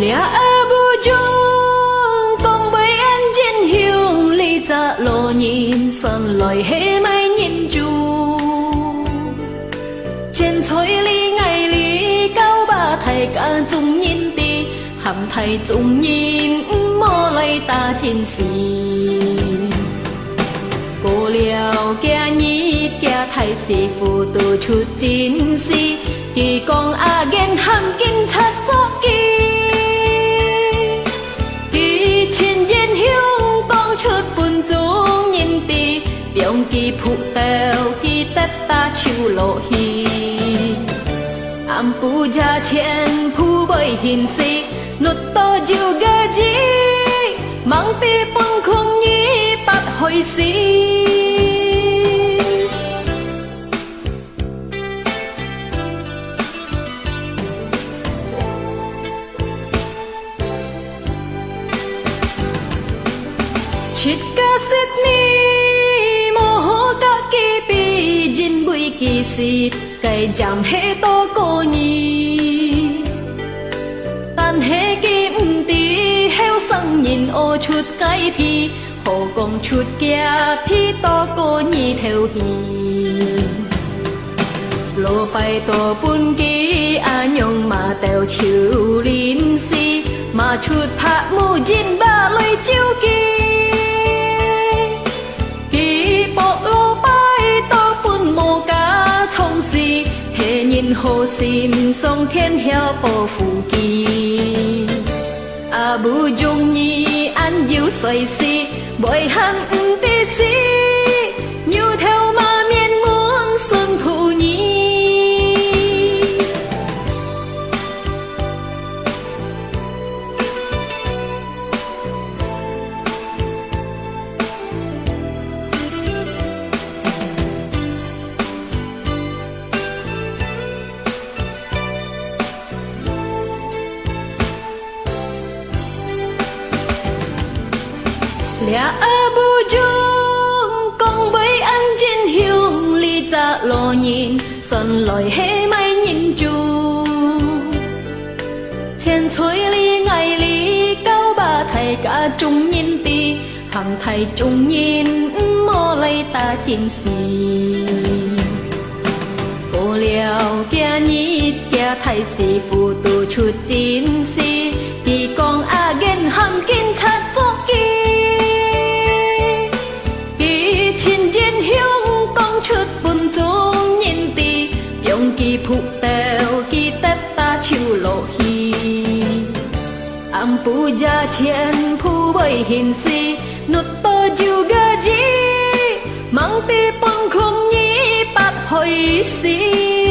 Lia bu chung con với anh trên hiu ly dạ lộ nhìn sân lời hê mai nhìn chu trên thối ly ngày ly cao ba thầy cả chung nhìn đi hàm thầy chung nhìn mò lấy ta trên xì cô liều kia nhít kia thầy sĩ phụ tu chút chín xì kỳ con a gen hàm kinh thật cho kỳ kỳ trên yên hiếu con chút buồn chung nhìn tì biong kỳ phụ tèo kỳ tết ta chịu lộ hi am pu gia chen pu bởi hình sĩ nốt to chiều gà gì mang tì bông không nhí bắt hồi sĩ chít ca xít mi mô hô ca kỳ bì dinh bùi kỳ xít cây giảm hê tô cô nhi tan hê kim tì heo sang nhìn ô chút cái phi hồ công chút kia phi tô cô nhi theo hi lô bay tô bún kỳ a nhung mà tèo chiu linh si mà chút hạ mù dinh ba lời chiu kỳ nhìn hồ sim sông thiên heo bồ phù kỳ a bu dung nhi an diu xoay si bội hắn tê si như theo ma miên muốn xuân phù nhi Lia bu chung con với anh trên hiu ly dạ lộ nhìn sân lời hê mai nhìn chu trên suối ly ngày ly cao ba thầy cả chung nhìn tì hàm thầy chung nhìn mò lấy ta chín xì cô liều kia nhít kia thầy sĩ phụ tu chút chín xì thì con a gen hàm kinh thật cho kỳ chút buồn chung nhìn tì biong kỳ phụ tèo kỳ tết ta chịu lộ hi am pu gia chen pu bởi hình si nốt to chiu gà gì mang tì bông không nhí bắt hồi si